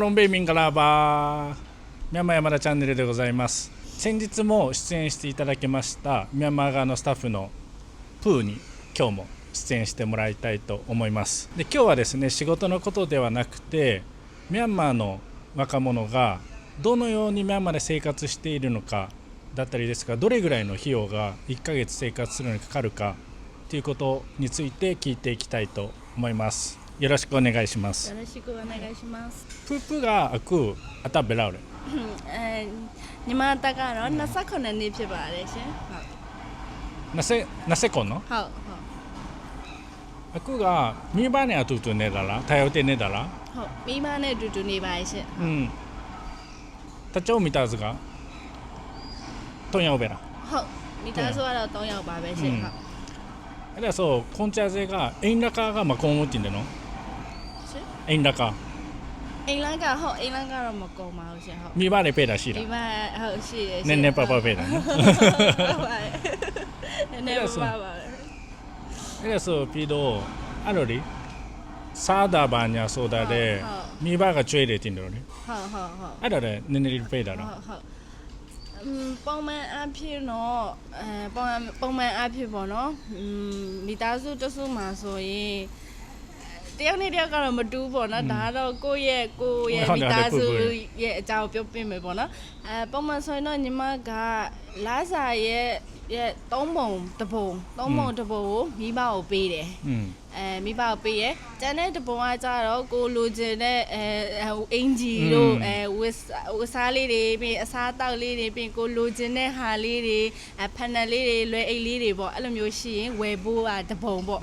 ロンベイミンガラバーミャンマー山田チャンネルでございます。先日も出演していただきましたミャンマー側のスタッフのプーに今日も出演してもらいたいと思います。で今日はですね仕事のことではなくてミャンマーの若者がどのようにミャンマーで生活しているのかだったりですがどれぐらいの費用が1ヶ月生活するのにかかるかということについて聞いていきたいと思います。よろしくお願いします。よろしくお願いします。プープーがအခုအသက်ဘယ်လောက်လဲညီမတက်ကတော့29နှစ်ဖြစ်ပါတယ်ရှင်20ခုနော်ဟုတ်အခုကမိဘနဲ့အတူတူနေတာလားထိုင်ရောက်တင်နေတာလားဟုတ်မိမနဲ့အတူတူနေပါတယ်ရှင်တချို့မိသားစုက3ယောက်ပဲလားဟုတ်မိသားစုကတော့3ယောက်ပါပဲရှင်ဟုတ်အဲ့ဒါဆိုခွန်ကြစေကအိမ်လကားကမကုန်းဘူးတင်တယ်နော်ရှင်အိမ်လကားအိမ်လန်းကဟုတ်အိမ်လန်းကတော့မကုန်ပါဘူးရှင်ဟုတ်မိဘတွေပေးတာရှိလားမိဘဟုတ်ရှိတယ်နည်းနည်းပါပေးတာနော်ဟုတ်ပါတယ်နည်းနည်းပါပါတယ်အဲ့ဒါဆိုပြီးတော့အဲ့လိုလေစားတာဘာညာဆိုတာတဲ့မိဘကကျွေးတယ်တင်တယ်လေဟုတ်အဲ့ဒါလည်းနည်းနည်းပေးတာနော်ဟုတ်ပုံမှန်အဖြစ်တော့ပုံမှန်အဖြစ်ပေါ့နော်မိသားစုတစုမှာဆိုရင်တယောက်နဲ့တယောက်ကတော့မတူပေါ့နော်ဒါကတော့ကိုယ့်ရဲ့မိသားစုရဲ့အကြောင်းပြောပြမယ်ပေါ့နော်ပုံမှန်ဆိုရင်တော့ညီမကလာစာရဲ့3ပုံတစ်ပုံကိုမိဘကိုပေးတယ်မိဘကိုပေးရကျန်တဲ့တပုံကကြတော့ကိုလိုချင်တဲ့အင်ဂျီတို့ဝစားလေးတွေပြီးအစားတောက်လေးတွေပြီးကိုလိုချင်တဲ့ဟာလေးတွေဖန်နယ်လေးတွေလွယ်အိတ်လေးတွေပေါ့အဲ့လိုမျိုးရှိရင်ဝယ်ဖို့တပုံပေါ့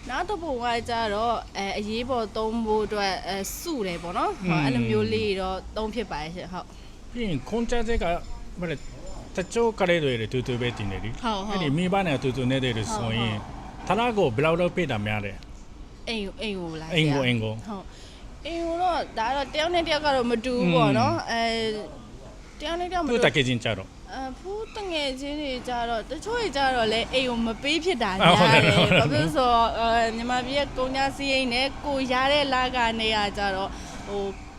နောက်တပုံကကြတော့အရေးပေါ်သုံးဖို့အတွက်စုတယ်ပေါ့နော်အဲ့လိုမျိုးလေးတော့သုံးဖြစ်ပါရဲ့ရှင်ဟုတ်ပြီးရင်ခွန်ကြစေကဘာလဲတချို့ကလေးတွေတူတူပဲတင်နေတယ်အဲ့ဒီမိဘနဲ့တူတူနေတယ်ဆိုရင်ထလာကိုဘယ်လောက်တော့ပေးတာများတယ်အိမ်ကိုလားအိမ်ကိုဟုတ်အိမ်ကိုတော့ဒါတော့တယောက်နဲ့တယောက်ကတော့မတူဘူးပေါ့နော်တယောက်နဲ့တယောက်မတူဘူးတကယ်ချင်းကြတော့ဖူးတငယ်ချင်းတွေကြတော့တချို့တွေကြတော့လေအိမ်ကိုမပေးဖြစ်တာများတယ်ဘာဖြစ်ဆိုညီမပြည့်ကုန်းညာစီးရင်နဲ့ကိုရတဲ့လာကနေရကြတော့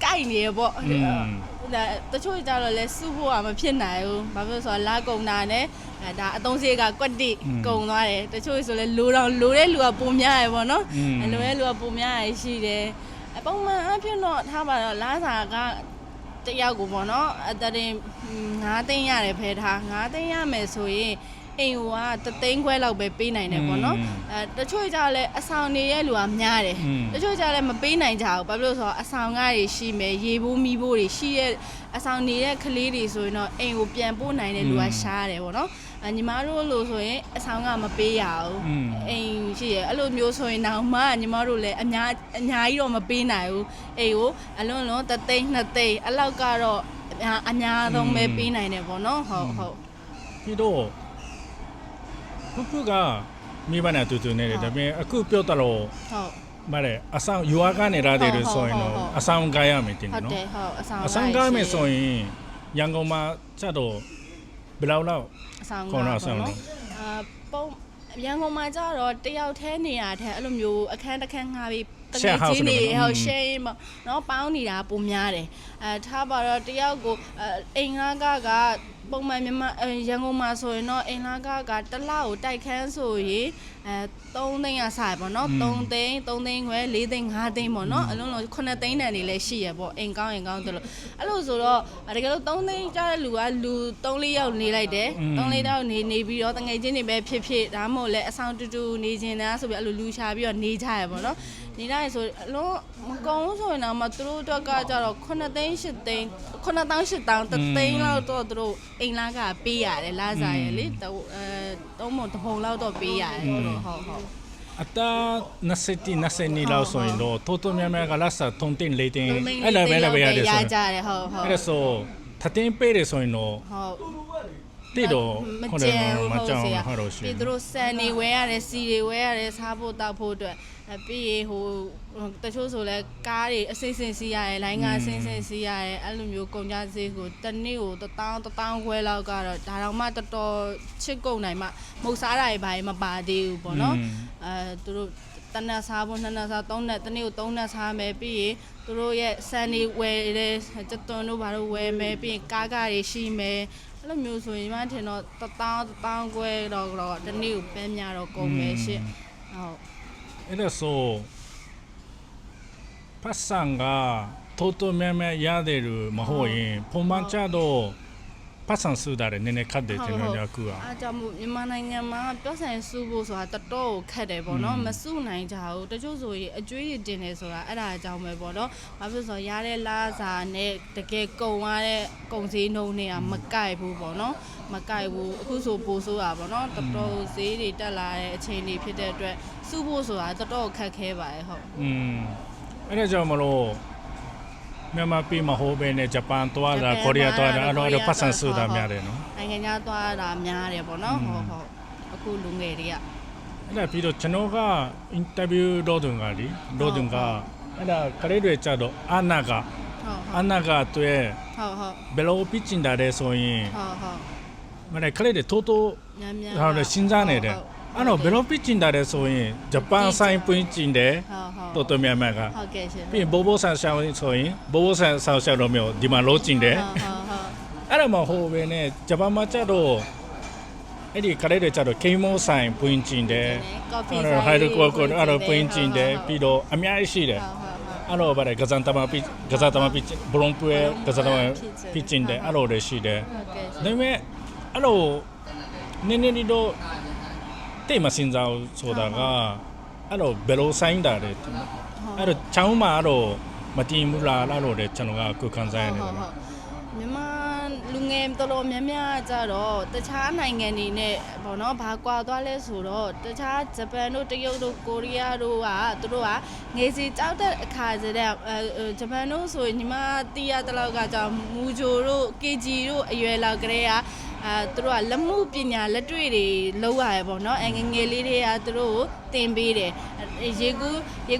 ကိုက်နေရပေါ့တချို့ကြတော့လဲစုဖို့ကမဖြစ်နိုင်ဘူးဘာဖြစ်ဆိုလာကုံတာနဲ့ဒါအသုံးစရိတ်ကကွက်တိကုံသွားတယ်တချို့ဆိုလဲလိုတဲ့လူကပုံများရယ်ပေါ့နော်လိုတဲ့လူကပုံများရယ်ရှိတယ်ပုံမှန်အဖြစ်တော့ထားပါတော့လာစာကတယောက်ကိုပေါ့နော်အတရင်9သိန်းရတယ်ဖဲထား9သိန်းရမယ်ဆိုရင်အိမ်က3သိန်းခွဲလောက်ပဲပေးနိုင်တယ်ပေါ့နော်တချို့ကြလဲအဆောင်နေရဲ့လူကများတယ်တချို့ကြလဲမပေးနိုင်ကြဘူးဘာဖြစ်လို့ဆိုတော့အဆောင်ကားတွေရှိမယ်ရေဘူးမီးဘူးတွေရှိရဲ့အဆောင်နေတဲ့ကလေးတွေဆိုရင်တော့အိမ်ကိုပြန်ပို့နိုင်တဲ့လူကရှားတယ်ပေါ့နော်ညီမတို့လို့ဆိုရင်အဆောင်ကမပေးရဘူးအိမ်ရှိရဲ့အဲ့လိုမျိုးဆိုရင်တော့မှညီမတို့လည်းအများကြီးတော့မပေးနိုင်ဘူးအိမ်ကိုအလွန်3သိန်း2သိန်းအဲ့လောက်ကတော့အများဆုံးပဲပေးနိုင်တယ်ပေါ့နော်ဟုတ်ပြီးတော့ဖူးဖူးကမိဘနဲ့တူတူနေတယ်ဒါပေမဲ့အခုပြောတော့ဟုတ်မလဲအဆောင်ယူအားကနေလာတယ်ဆိုရင်တော့အဆောင်ကားရမယ်တင်နော်ဟုတ်တယ်ဟုတ်အဆောင်ကားမယ်ဆိုရင်ရန်ကုန်မှာချက်တော့ဘယ်လောက်အဆောင်ကားပေါ့နော်ပုံရန်ကုန်မှာကျတော့တယောက်တည်းနေရတဲ့အဲ့လိုမျိုးအခန်းတစ်ခန်းငှားပြီးတကယ်ကြီးနေဟို share ပေါ့နော်ပေါင်းနေတာပုံများတယ်ထားပါတော့တယောက်ကိုအိမ်ကပုံမှန်မြန်မာရန်ကုန်မှာဆိုရင်တော့အင်လာကတစ်လကိုတိုက်ခန်းဆိုရင်3သိန်းရစားပေါ့နော်3သိန်းခွဲ4သိန်း5သိန်းပေါ့နော်အလုံးလုံး9သိန်းတန်တွေလည်းရှိရပေါ့အိမ်ကောင်းတယ်လို့အဲ့လိုဆိုတော့တကယ်လို့3သိန်းကျတဲ့လူကလူ3-4ယောက်နေလိုက်တယ်3-4ယောက်နေပြီးတော့တငယ်ချင်းတွေပဲဖြစ်ဒါမှမဟုတ်လဲအဆောင်တူနေခြင်းသားဆိုပြီးအဲ့လိုလူရှာပြီးတော့နေကြရပေါ့နော်နေလိုက်ဆိုအလုံးမကောင်းဆိုရင်တော့သူတို့အတွက်ကကြတော့9သိန်း8သိန်း9,800 3သိန်းလောက်တော့သူတို့အိမ်လာကပေးရတယ်လာစားရလေသုံးပုံလောက်တော့ပေးရတယ်ဟုတ်အတာ20လောက်ဆိုရင်တော့တိုးတိုးများများကလာစား3သိန်း4သိန်းအဲ့လိုပဲရတယ်ဆိုရကြတယ်ဟုတ်အဲ့ဒါဆိုထတင်းပေးတယ်ဆိုရင်တော့တိတော့မကျန်ဟုတ်ဆရာပြီးသူတို့စံနေဝဲရတယ်စီတွေဝဲရတယ်စားဖို့တောက်ဖို့အတွက်ပြီးရေတချို့ဆိုလဲကားတွေအစိမ့်စိမ့်စီးရတယ်လိုင်းကားစိမ့်စိမ့်စီးရတယ်အဲ့လိုမျိုးကုန်ကြစည်ကိုတစ်နေ့ကို1000ခွဲလောက်ကတော့ဒါတော့မှတော်တော်ချစ်ကုန်နိုင်မှမဟုတ်စားတာတွေဘာမှမပါသေးဘူးပေါ့နော်သူတို့ တနက်စားဖို့နှစ်နက်စားသုံးနက်တနေ့ကိုသုံးနက်စားမယ်ပြီးရင်သူတို့ရဲ့စံနေဝယ်တဲ့ကျသွန်တို့ဘာလို့ဝယ်မယ်ပြီးရင်ကားတွေရှိမယ်အဲ့လိုမျိုးဆိုရင်မှထင်တော့1000ခွဲတော့တနေ့ကိုပဲများတော့ကုန်မယ်ရှင့်ဟုတ် အဲ့ဒါဆိုပတ်စံကတိုးတိုးများများရတယ်လို့မဟုတ်ရင်ပုံမှန်ကြတော့ပတ်စံစုတာလည်းနည်းနည်းခက်တယ်ကျွန်တော်တို့ကအားကြောင့်မို့မြန်မာနိုင်ငံမှာပြောဆိုင်စုဖို့ဆိုတာတော်တော်ခက်တယ်ပေါ့နော်မစုနိုင်ကြဘူးတချို့ဆိုရင်အကျွေးတွေတင်နေဆိုတာအဲ့ဒါအကြောင်းပဲပေါ့နော်ဘာဖြစ်လို့ဆိုရတဲ့လားစာနဲ့တကယ်ကုန်ရတဲ့ကုန်စည်နှုန်းတွေကမကိုက်ဘူးပေါ့နော်မကိုက်ဘူးအခုဆိုပို့ဆိုးတာပေါ့နော်တော်တော်ဈေးတွေတက်လာတဲ့အချိန်တွေဖြစ်တဲ့အတွက်စုဖို့ဆိုတာတော်တော်ခက်ခဲပါတယ်ဟုတ်အဲ့ဒါကြောင့်မလို့မြန်မာပြည်မှာဟိုဘယ်နဲ့ဂျပန်သွားတာကိုရီးယားသွားတာအဲ့တော့ပတ်စံစုတာများတယ်နော်နိုင်ငံခြားသွားတာများတယ်ပေါ့နော်ဟုတ်အခုလူငယ်တွေကအဲ့ဒါပြီးတော့ကျွန်တော်ကအင်တာဗျူးလုပ်တုန်းကအဲ့ဒါကလေးတွေကြတော့အနာကတွေ့ဘယ်လိုပြချင်တာလဲဆိုရင်မနေ့ကလေးတွေတိုးတိုးဟောလေစဉ်းစားနေတယ်အဲ့တော့ဘယ်လိုပြချင်တာလဲဆိုရင်ဂျပန်ဆိုင်ပွင့်ကျင်တယ်တော်တော်များများကဟုတ်ကဲ့ရှင်ပြီးရင်ဘောဘောဆန်ရှောင်းဆိုရင်ဘောဘောဆန်ဆောက်ရှောက်တော့မျိုးဒီမှာလို့ကျင်တယ်အဲ့ဒါမှဟိုပဲနဲ့ဂျပန်မှာကျတော့အဲ့ဒီကလေးတွေကျတော့ကိမိုးဆိုင်ပွင့်ကျင်တယ်အဲ့တော့ဟိုက်ကိုအဲ့တော့ပွင့်ကျင်တယ်ပြီးတော့အများကြီးရှိတယ်အဲ့တော့ဗါတယ်ကစားတမဘလုံးပွဲကစားတမပြကျင်တယ်အဲ့လိုတွေရှိတယ်ဒါပေမဲ့အဲ့လိုနည်းနည်းတော့တိတ်မစင်စားဆိုတာကအဲ့တော့ဘယ်လိုဆိုင်တာလဲအဲ့တော့ချောင်းမှာတော့မတင်ဘူးလားအဲ့လိုလေကျွန်တော်ကကိုခံစားရတယ်နော်မြန်မာလူငယ်တော်တော်များများကြတော့တခြားနိုင်ငံတွေနဲ့ပေါ့နော်ဘာကွာသွားလဲဆိုတော့တခြားဂျပန်တို့တရုတ်တို့ကိုရီးယားတို့ကသူတို့ကငယ်စီကြောက်တဲ့အခါကျတဲ့ဂျပန်တို့ဆိုရင်ညီမတီးရတဲ့လောက်ကကြောင့်မူဂျိုတို့ KG တို့အရွယ်လောက်ကလေးကသူတို့ကလက်မှုပညာလက်တွေ့တွေလောက်ရတယ်ပေါ့နော်ငငယ်လေးတွေကသူတို့ကိုတင်ပေးတယ်ရေ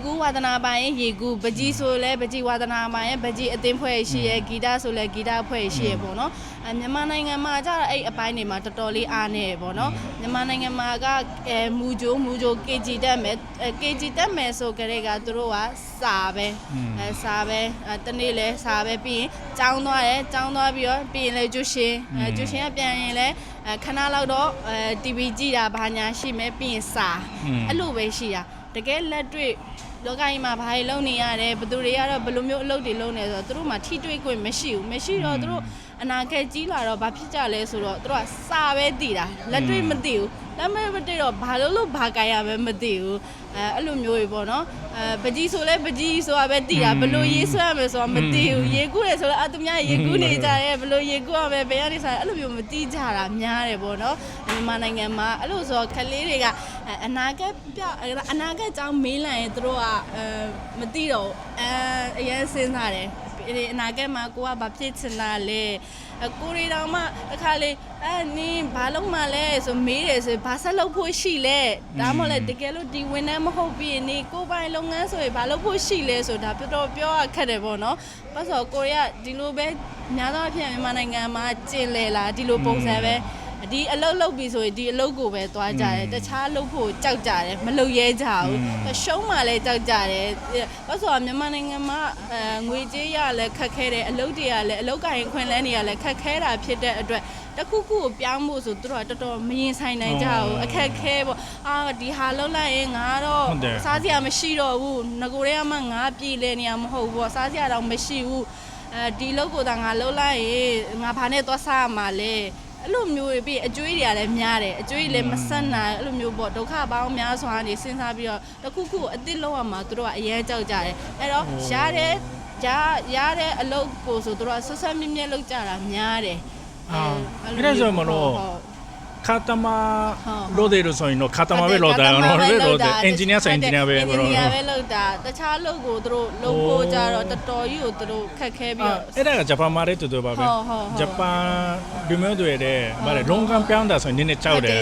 ကူးဝါသနာပိုင်းရေကူးပကြီးဆိုလဲပကြီးဝါသနာပိုင်းပကြီးအသင်းဖွဲ့ရှိရဲဂီတဆိုလဲဂီတဖွဲ့ရှိရဲပေါ့နော်မြန်မာနိုင်ငံမှာကျတော့အဲ့အပိုင်းတွေမှာတော်တော်လေးအားနေပေါ့နော်မြန်မာနိုင်ငံမှာကမူဂျို KG တက်မယ်ဆိုကြတဲ့ကသူတို့ကစာပဲတနေ့လဲစာပဲပြီးရင်ကျောင်းသွားပြီးတော့ပြီးရင်လဲကျူရှင်ကပြန်ရင်လဲခဏလောက်တော့TV ကြည့်တာဘာညာရှိမယ်ပြီးရင်စာအဲ့လိုပဲရှိတာတကယ်လက်တွေ့လောကကြီးမှာဘာတွေလုပ်နေရတယ်ဘယ်သူတွေကတော့ဘယ်လိုမျိုးအလုပ်တွေလုပ်နေဆိုတော့သူတို့မှထိတွေ့ခွင့်မရှိတော့သူတို့အနာဂတ်ကြီးလာတော့ဘာဖြစ်ကြလဲဆိုတော့သူတို့ကစာပဲတည်တာလက်တွေ့မတည်ဘူးလက်မတည်တော့ဘာလို့ဘာကြိုင်ရပဲမတည်ဘူးအဲ့လိုမျိုးတွေပေါ့နော်ပကြီးဆိုလဲပကြီးဆိုတာပဲတည်တာဘယ်လိုရေးဆွဲရမလဲဆိုတော့မတည်ဘူးရေကူးတယ်ဆိုတော့သူများရေကူးနေကြတယ်ဘယ်လိုရေကူးရမလဲဘယ်ကနေစားအဲ့လိုမျိုးမတည်ကြတာများတယ်ပေါ့နော်မြန်မာနိုင်ငံမှာအဲ့လိုဆိုတော့ခလေးတွေကအနာဂတ်ကြောင်းမေးလိုက်ရင်သူတို့ကမတည်တော့အရင်စဉ်းစားတယ်အနာဂတ်မှာကိုကဘာဖြစ်ချင်တာလဲကိုရီတောင်မှတစ်ခါလေနင်းဘာလုပ်မှလဲဆိုမေးတယ်ဆိုဘာဆက်လုပ်ဖို့ရှိလဲဒါမှမဟုတ်လေတကယ်လို့ဒီဝန်ထမ်းမဟုတ်ပြီးနေကိုပိုင်လုပ်ငန်းဆိုရင်ဘာလုပ်ဖို့ရှိလဲဆိုတာပြောရခက်တယ်ပေါ့နော်ဘာလို့ဆိုကိုရီးယားဒီလိုပဲများသောအားဖြင့်မြန်မာနိုင်ငံမှာကျင်လည်လာဒီလိုပုံစံပဲဒီအလုပ်လုပ်ပြီးဆိုရင်ဒီအလုပ်ကိုပဲသွားကြတယ်တခြားလုပ်ဖို့ကြောက်ကြတယ်မလုပ်ရဲကြဘူးရှုံးမှလည်းကြောက်ကြတယ်ဘာလို့ဆိုတော့မြန်မာနိုင်ငံမှာငွေကြေးရလည်းခက်ခဲတယ်အလုပ်တွေကလည်းအလုပ်ကိုင်ခွင့်လန်းတွေကလည်းခက်ခဲတာဖြစ်တဲ့အတွက်တခုခုကိုပြောင်းဖို့ဆိုသူတို့ကတော်တော်မရင်ဆိုင်နိုင်ကြဘူးအခက်ခဲပေါ့ဒီဟာလုပ်လိုက်ရင်ငါတော့စားစရာမရှိတော့ဘူးငကိုတွေကမှငါပြည်လဲနေရမဟုတ်ဘူးစားစရာတော့မရှိဘူးဒီလုပ်ကိုသာငါလုပ်လိုက်ရင်ငါဘာနဲ့သွားစားရမှာလဲအဲ့လိုမျိုးတွေပြီးအကျွေးတွေကလည်းများတယ်အကျွေးလည်းမဆက်နိုင်အဲ့လိုမျိုးပေါ့ဒုက္ခပေါင်းများစွာနေစဉ်းစားပြီးတော့တခုခုအစ်စ်လောက်ရမှာသူတို့ကအရင်ကြောက်ကြတယ်အဲ့တော့ရတဲ့အလုပ်ကိုဆိုသူတို့ကဆက်ဆက်မြင့်မြင့်လုပ်ကြတာများတယ်အဲ့ဒါဆိုမလို့ခါတမလို့တယ်ဆိုရင်တော့ခါတမပဲလို့တာနော်လို့တယ်အင်ဂျင်နီယာဆိုအင်ဂျင်နီယာပဲဘယ်လိုပဲလို့တာတခြားလုပ်ကိုသူတို့လုပ်ဖို့ကြတော့တော်တော်ကြီးကိုသူတို့ခက်ခဲပြီးတော့အဲ့ဒါကဂျပန်မှာလည်းတူတူပါပဲဂျပန်လူမျိုးတွေတဲ့ဗါလေလုံကန်ပြောင်းတာဆိုရင်နည်းနည်းကြောက်တယ်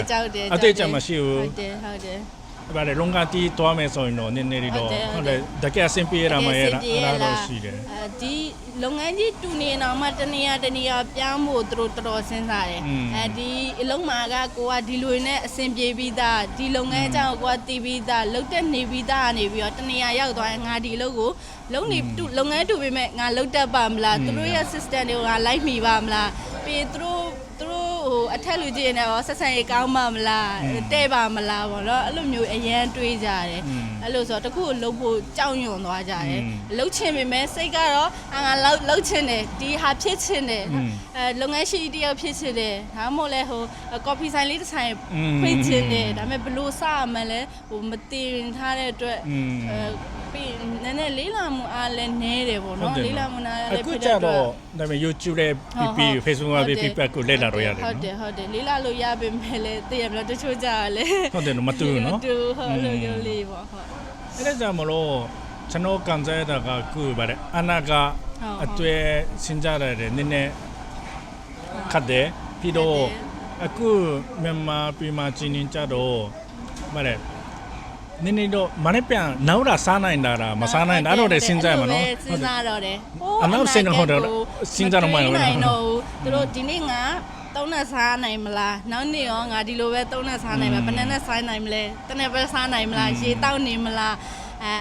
အတိတ်ကြမရှိဘူးဟုတ်တယ် ဗါတယ်လုံကတီးတွားမယ်ဆိုရင်တော့နည်းနည်းလေးတော့ဟုတ်တယ်တကယ်အဆင်ပြေရမှာရဲ့အဲ့ဒါတော့ရှိတယ် ဒီလုပ်ငန်းကြီးတူနေအောင်မှတနေရာပြောင်းဖို့သူတို့တော်တော်စဉ်းစားတယ်ဒီအလုံးမာကကိုကဒီလိုနဲ့အဆင်ပြေပြီးသားဒီလုပ်ငန်းအကြောင်းကိုကတီးပြီးသားလုတ်တက်နေပြီးသားကနေပြီးတော့တနေရာရောက်သွားရင်ငါဒီအလုပ်ကိုလုံးနေလုပ်ငန်းတူပေမဲ့ငါလုတ်တက်ပါမလားသူတို့ရဲ့ system တွေကိုငါလိုက်မိပါမလားပြီးသူတို့ဟိုအထက်လူကြီးနေရောဆက်ဆံရေးကောင်းပါမလားတဲ့ပါမလားပေါ့နော်အဲ့လိုမျိုးအရန်တွေးကြတယ်အဲ့လိုဆိုတော့တခုလှုပ်ဖို့ကြောက်ရွံ့သွားကြတယ်လှုပ်ချင်ပေမဲ့စိတ်ကတော့ငါလှုပ်ချင်တယ်ဒီဟာဖြစ်ချင်တယ်လုပ်ငန်းရှိတယောက်ဖြစ်ချင်တယ်ဒါမှမဟုတ်လဲဟိုကော်ဖီဆိုင်လေးတစ်ဆိုင်ဖွင့်ချင်တယ်ဒါပေမဲ့ဘလို့စရမလဲဟိုမတင်ထားတဲ့အတွက်ပြီးနည်းနည်းလေးလာမှုအားလည်းနည်းတယ်ပေါ့နော်လေးလာမှုနားလည်းဖြစ်တဲ့အတွက်အခုကျတော့ဒါပေမဲ့ YouTube နဲ့ PP Facebook မှာ feedback ကိုလက်လာတော့ရတယ်ဟုတ်တယ်လေးလာလို့ရပေမဲ့လည်းသိရမလားတချို့ကြရလဲဟုတ်တယ်မတူဘူးနော်မတူဟုတ်လို့ရုပ်လေးပေါ့ဟုတ်အဲ့ဒါကြောင့်မလို့ကျွန်တော်ကန်ကြတာကခုပါတယ်အနာကအတွေ့စင်ကြရတယ်နည်းနည်းခတ်တယ်ပြီးတော့အခုမြန်မာပြည်မှာကျင်းနေကြတော့ဗါတယ်နည်းနည်းတော့မနေ့ပြန်နောက်တာစားနိုင်တာမစားနိုင်တာအဲ့တော့လည်းစဉ်းစားမှာနော်စဉ်းစားတော့တယ်အနောက်စင်ဟုတ်တယ်စဉ်းစားတော့မှလည်းနိုင်တော့သူတို့ဒီနေ့ငါသုံးနဲ့စားနိုင်မလားနောက်နေ့ရောငါဒီလိုပဲသုံးနဲ့စားနိုင်မှာဘယ်နဲ့စားနိုင်မလဲတနေ့ပဲစားနိုင်မလားရေတောက်နေမလား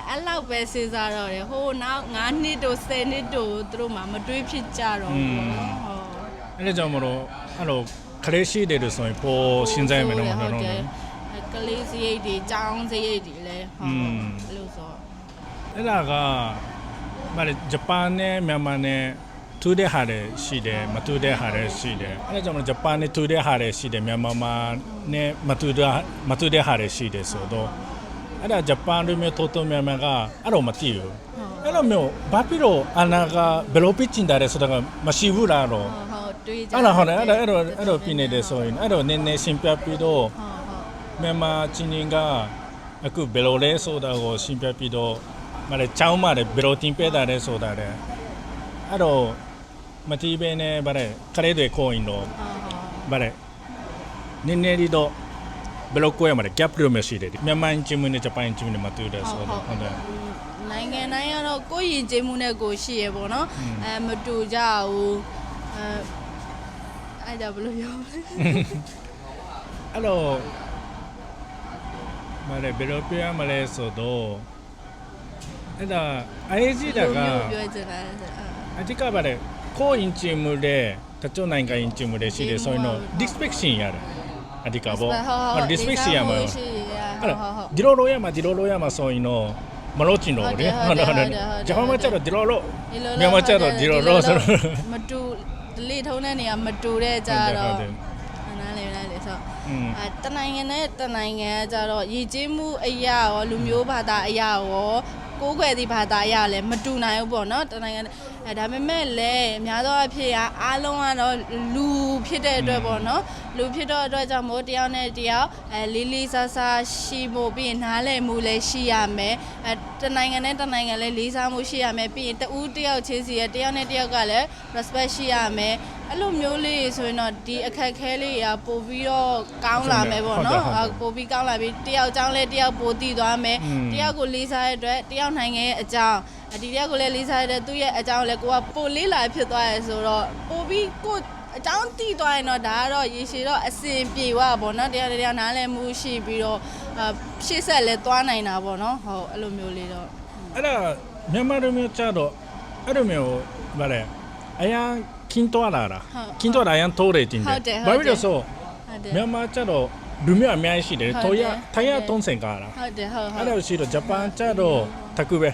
အဲ့လောက်ပဲစဉ်းစားတော့တယ်ဟိုနောက်9နှစ်တို့10နှစ်တို့သူတို့မှမတွေးဖြစ်ကြတော့ဘူးဟုတ်အဲ့ဒါကြောင့်မလို့အဲ့လိုခလေးရှိတယ်လို့ဆိုရင်ပေါ်စဉ်းစားမယ်နော်ဟုတ်တယ်ကလေးစရိတ်တွေចောင်းစရိတ်တွေလည်းဟုတ်အဲ့လိုဆိုအဲ့ဒါကမလေးဂျပန်နဲ့မြန်မာနဲ့ထူးတဲ့ဟာတွေရှိတယ်မထူးတဲ့ဟာတွေရှိတယ်အဲ့ဒါကြောင့်ဂျပန်နဲ့ထူးတဲ့ဟာတွေရှိတယ်မြန်မာမှာနဲ့မထူးတဲ့ဟာတွေရှိတယ်ဆိုတော့အဲ့ဒါဂျပန်တို့မျိုးတိုမြန်မာကအဲ့တော့မသိဘူးအဲ့လိုမျိုးဘာဖြစ်လို့အနာကဘယ်လိုပြချင်တယ်ဆိုတာကမရှိဘူးလားတော့ဟုတ်တွေးကြအဲ့တော့ပြနေတယ်ဆိုရင်အဲ့တော့နည်းနည်းရှင်းပြပြီးတော့မြန်မာချင်းချင်းကအခုဘယ်လိုလဲဆိုတာကိုရှင်းပြပြီးတော့မလဲချောင်းမတယ်ဘယ်လိုတင်ပေးတာလဲဆိုတာလေအဲ့တော့မတီးပဲနဲ့ဗါတဲ့ခလေးတွေခေါ်ရင်တော့ဗါတဲ့နည်းနည်းလေးတော့ဘယ်လိုကိုရမှာလဲ gap လို့မရှိတယ်မြန်မာချင်းမနဲ့ဂျပန်ချင်းမနဲ့မတူတယ်ဆိုတော့ဟုတ်တယ်နိုင်ငံတိုင်းကတော့ကိုယ့်ရည်ကြည်မှုနဲ့ကိုရှိရပေါ့နော်မတူကြဘူးအဲ့ဒါဘယ်လိုပြောလဲအဲ့တော့မလဲဘယ်လိုပြောမလဲဆိုတော့အဲ့ဒါအေးကြီးတာကပြောချင်တာအတိကပါတဲ့ကိုအင်ချင်မှုတဲ့တချို့နိုင်ငံအင်ချင်မှုတဲ့ရှိတယ်ဆိုရင်တော့ dispection ရတယ်အတိကပေါ့ dispection ရမှာဒီလိုရမှာဆိုရင်တော့မလို့ချင်တော့လေဟုတ်တယ်ဂျပန်မှာကျတော့ဒီလိုလို့မြန်မာကျတော့ဒီလိုလို့ဆိုတော့မတူဒလိထုံးတဲ့နေရာမတူတဲ့ကြတော့နားလေဆိုတနိုင်ငံနဲ့တနိုင်ငံကြတော့ရည်ကြီးမှုအရာရောလူမျိုးဘာသာအရာရောကိုးကွယ်သည့်ဘာသာအရာလည်းမတူနိုင်ဘူးပေါ့နော်တနိုင်ငံဒါပေမဲ့လည်းအများသောအဖြစ်အားလုံးကတော့လူဖြစ်တဲ့အတွက်ပေါ့နော်လူဖြစ်တော့အတွက်ကြောင့်မို့တယောက်နဲ့တယောက်လေးလေးဆဆရှိဖို့ပြီးရင်နားလည်မှုလည်းရှိရမယ်တနိုင်ငံနဲ့တနိုင်ငံလည်းလေးစားမှုရှိရမယ်ပြီးရင်တဦးတယောက်ချင်းစီရဲ့တယောက်နဲ့တယောက်ကလည်း respect ရှိရမယ်အဲ့လိုမျိုးလေးဆိုရင်တော့ဒီအခက်ခဲလေးကပို့ပြီးတော့ကောင်းလာမယ်ပေါ့နော်ပို့ပြီးကောင်းလာပြီးတယောက်အကြောင်းလဲတယောက်ပို့တည်သွားမယ်တယောက်ကိုလေးစားတဲ့အတွက်တယောက်နိုင်ငံရဲ့အကြောင်းဒီတယောက်ကိုလည်းလေးစားတဲ့သူ့ရဲ့အကြောင်းလည်းကိုကပို့လေးလာဖြစ်သွားရဲဆိုတော့ပို့ပြီးကိုအကြောင်းတည်သွားရင်တော့ဒါကတော့ရေရှည်တော့အစင်ပြေသွားပေါ့နော်တယောက်နားလည်မှုရှိပြီးတော့ရှေ့ဆက်လဲသွားနိုင်တာပေါ့နော်ဟုတ်အဲ့လိုမျိုးလေးတော့အဲ့ဒါမြန်မာတို့မျိုးကြတော့အဲ့လိုမျိုးဗါလဲအရန်ခင်းသွားလာတာခင်းသွားတာအရန်တိုးတယ်တင်တယ်ဘာဖြစ်လို့ဆိုမြန်မာကြတော့လူမျိုးအများကြီးရှိတယ်ထိုင်ရ30ကားလားဟုတ်တယ်အဲ့လိုရှိတော့ဂျပန်ကြတော့တကူပဲ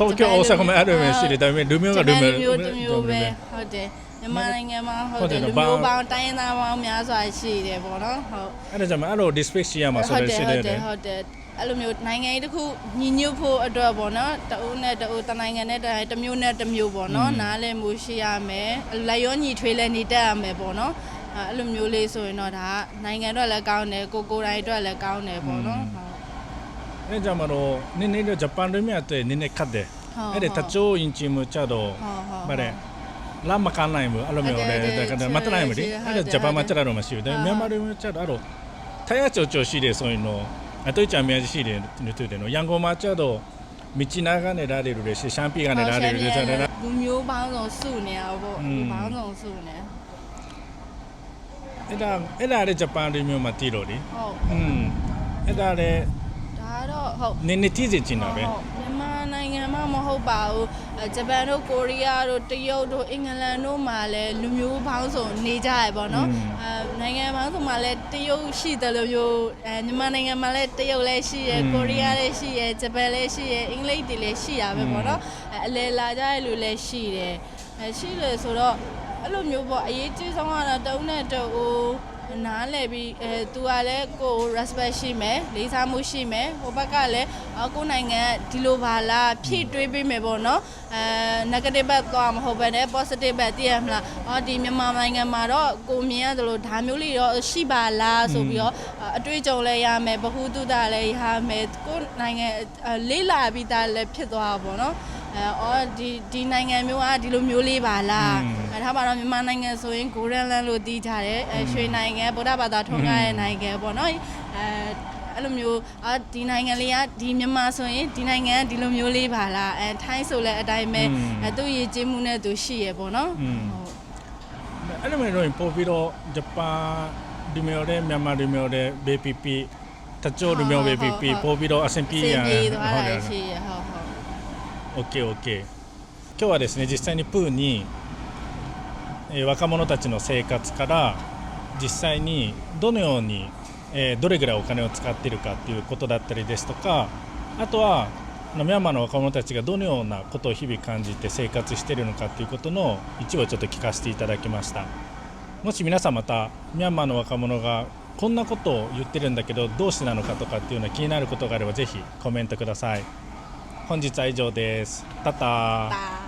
東京大阪မှာအဲ့လိုမျိုးရှိတယ်ဒါပေမဲ့လူမျိုးကလူမျိုးပဲဟုတ်တယ်မြန်မာနိုင်ငံမှာဟုတ်တယ်လူမျိုးပေါင်းတိုင်းသားပေါင်းများစွာရှိတယ်ပေါ့နော်ဟုတ်အဲ့ဒါကြောင့်အဲ့လို display ရှိရမှာဆိုလို့ရှိတယ်ဟုတ်တယ်အဲ့လိုမျိုးနိုင်ငံရေးတစ်ခုညီညွတ်ဖို့အတွက်ပေါ့နော်တအုပ်နဲ့တအုပ်တနိုင်ငံနဲ့တမျိုးနဲ့တမျိုးပေါ့နော်နားလည်မှုရှိရမယ်လက်ရောညီထွေးလည်းနေတတ်ရမယ်ပေါ့နော်အဲ့လိုမျိုးလေးဆိုရင်တော့ဒါနိုင်ငံအတွက်လည်းကောင်းတယ်ကိုယ်တိုင်အတွက်လည်းကောင်းတယ်ပေါ့နော်ဟုတ်အဲ့ကြောင့်မလို့နည်းနည်းတော့ဂျပန်တို့မြတ်တဲ့နည်းနည်းခတ်တယ်အဲ့ဒါတချို့ယဉ်ကျေးမှုကြတော့ဗါတဲ့လာမကန်နိုင်ဘူးအဲ့လိုမျိုးလေမတနိုင်ဘူးလေအဲ့ဒါဂျပန်မှာကြတော့မရှိဘူးဒါမြန်မာတွေမှာကြတော့အဲ့လိုထိုင်ရကြောရှိတယ်ဆိုရင်တော့ အတွေ့အကြုံများရှိတယ်တူတယ်နော်ရန်ကုန်မှာကျတော့မြချီနာကနေလာတယ်လို့ရှမ်းပြည်ကနေလာတယ်လို့ဆိုတော့ လူမျိုးပေါင်းစုံစုနေတာပေါ့လူပေါင်းစုံစုနေ အဲ့ဒါလည်းဂျပန်တွေမျိုးမှာတည်တော့လေ ဟုတ် အဲ့ဒါလည်း ဒါတော့ဟုတ် နည်းနည်းတည်စီချင်တာပဲ မြန်မာနိုင်ငံမှာမဟုတ်ပါဘူးဂျပန်တို့ကိုရီးယားတို့တရုတ်တို့အင်္ဂလန်တို့မှာလည်းလူမျိုးပေါင်းစုံနေကြရပေါ့နော်နိုင်ငံပေါင်းစုံမှာလည်းတရုတ်ရှိတယ်လို့မျိုးမြန်မာနိုင်ငံမှာလည်းတရုတ်လည်းရှိရယ်ကိုရီးယားလည်းရှိရယ်ဂျပန်လည်းရှိရယ်အင်္ဂလိပ်တွေလည်းရှိရပဲပေါ့နော်အလဲလာကြရလူလည်းရှိတယ်ရှိတယ်ဆိုတော့အဲ့လိုမျိုးပေါ့အရေးကြီးဆုံးကတော့တုံးနဲ့တုံးနားလဲပြီးသူကလည်းကို respect ရှိမယ်လေးစားမှုရှိမယ်ဟိုဘက်ကလည်းကိုနိုင်ငံဒီလိုပါလားဖြည့်တွေးပေးမယ်ပေါ့နော်negative ဘက်သွားမဟုတ်ဘဲနဲ့ positive ဘက်သိရမလားဒီမြန်မာနိုင်ငံမှာတော့ကိုမြင်ရတယ်လို့ဒါမျိုးလေးတော့ရှိပါလားဆိုပြီးတော့အတွေ့အကြုံလည်းရမယ်ဗဟုသုတလည်းရမယ်ကိုနိုင်ငံလေးလာပြီးသားလည်းဖြစ်သွားပါပေါ့နော်ဒီနိုင်ငံမျိုးကဒီလိုမျိုးလေးပါလားထားပါတော့မြန်မာနိုင်ငံဆိုရင် Golden Land လို့တီးကြတယ်ရွှေနိုင်ငံဗုဒ္ဓဘာသာထွန်းကားတဲ့နိုင်ငံပေါ့နော်အဲ့လိုမျိုးဒီနိုင်ငံလေးကဒီမြန်မာဆိုရင်ဒီနိုင်ငံကဒီလိုမျိုးလေးပါလားထိုင်းဆိုလည်းအတိုင်းပဲသူ့ရည်ကြည်မှုနဲ့သူရှိရပေါ့နော်အဲ့လိုမျိုးတော့ပို့ပြီးတော့ဂျပန်ဒီမျိုးတဲ့မြန်မာဒီမျိုးတဲ့ BPP တချို့ဒီမျိုး BPP ပို့ပြီးတော့အဆင်ပြေရဟုတ်တယ်ရှိရဟုတ်OK。今日はですね、実際にプーに、若者たちの生活から実際にどのように、どれぐらいお金を使っているかっていうことだったりですとか、あとはミャンマーの若者たちがどのようなことを日々感じて生活しているのかっていうことの一部をちょっと聞かせていただきました。もし皆さんまたミャンマーの若者がこんなことを言ってるんだけどどうしてなのかとかっていうの気になることがあればぜひコメントください。本日は以上です。タター。